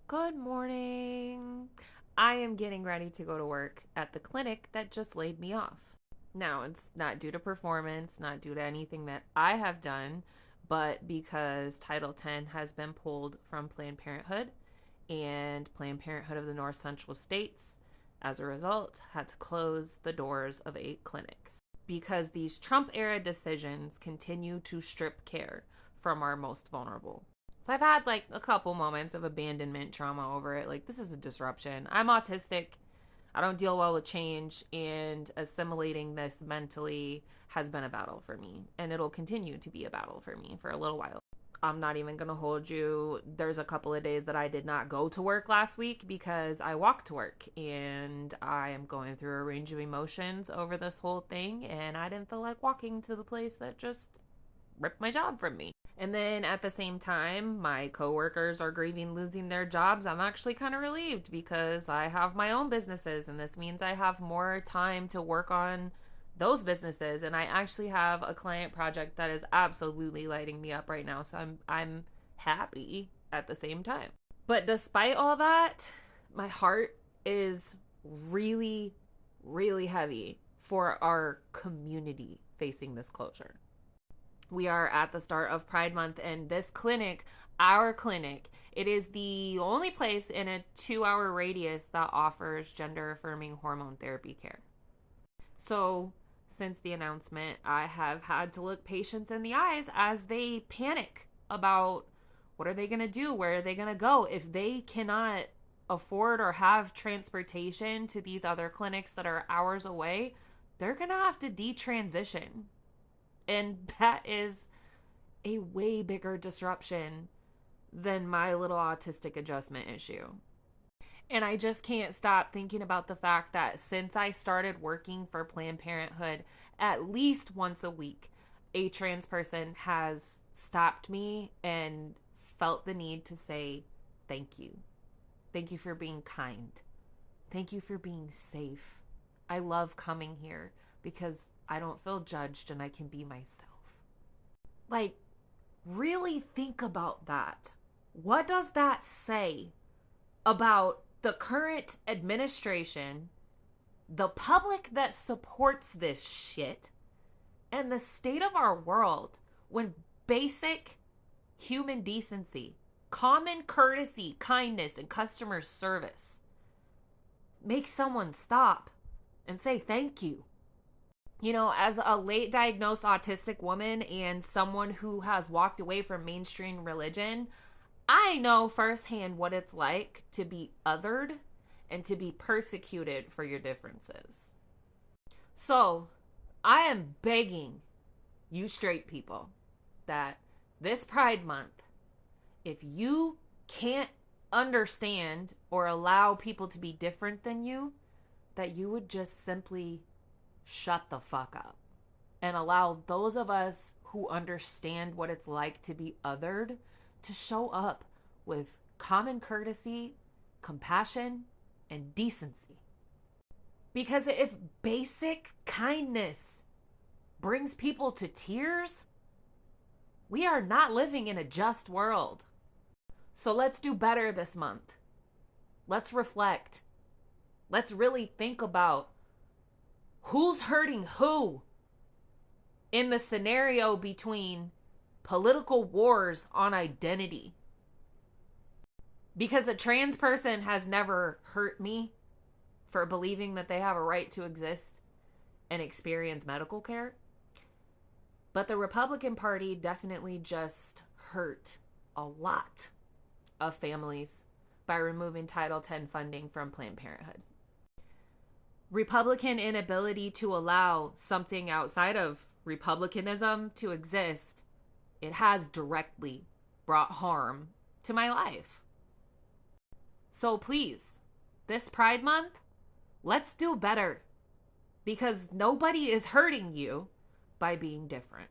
Good morning. I am getting ready to go to work at the clinic that just laid me off. Now, it's not due to performance, not due to anything that I have done, but because Title 10 has been pulled from Planned Parenthood and Planned Parenthood of the North Central States, as a result, had to close the doors of 8 clinics because these Trump era decisions continue to strip care from our most vulnerable. So I've had like a couple moments of abandonment trauma over it. Like, this is a disruption. I'm autistic. I don't deal well with change, and assimilating this mentally has been a battle for me, and it'll continue to be a battle for me for a little while. I'm not even going to hold you. There's a couple of days that I did not go to work last week because I walked to work, and I am going through a range of emotions over this whole thing, and I didn't feel like walking to the place that just ripped my job from me. And then at the same time, my coworkers are grieving losing their jobs. I'm actually kind of relieved because I have my own businesses, and this means I have more time to work on those businesses. And I actually have a client project that is absolutely lighting me up right now. So I'm happy at the same time. But despite all that, my heart is really, really heavy for our community facing this closure. We are at the start of Pride Month, and this clinic, our clinic, it is the only place in a 2 hour radius that offers gender affirming hormone therapy care. So, since the announcement, I have had to look patients in the eyes as they panic about what are they going to do? Where are they going to go? If they cannot afford or have transportation to these other clinics that are hours away, they're going to have to detransition. And that is a way bigger disruption than my little autistic adjustment issue. And I just can't stop thinking about the fact that since I started working for Planned Parenthood, at least once a week, a trans person has stopped me and felt the need to say, thank you. Thank you for being kind. Thank you for being safe. I love coming here because I don't feel judged and I can be myself. Like, really think about that. What does that say about the current administration, the public that supports this shit, and the state of our world when basic human decency, common courtesy, kindness, and customer service make someone stop and say thank you? You know, as a late diagnosed autistic woman and someone who has walked away from mainstream religion, I know firsthand what it's like to be othered and to be persecuted for your differences. So, I am begging you straight people that this Pride Month, if you can't understand or allow people to be different than you, that you would just simply shut the fuck up and allow those of us who understand what it's like to be othered to show up with common courtesy, compassion, and decency. Because if basic kindness brings people to tears, we are not living in a just world. So let's do better this month. Let's reflect. Let's really think about who's hurting who in the scenario between political wars on identity. Because a trans person has never hurt me for believing that they have a right to exist and experience medical care. But the Republican Party definitely just hurt a lot of families by removing Title 10 funding from Planned Parenthood. Republican inability to allow something outside of Republicanism to exist, it has directly brought harm to my life. So please, this Pride Month, let's do better, because nobody is hurting you by being different.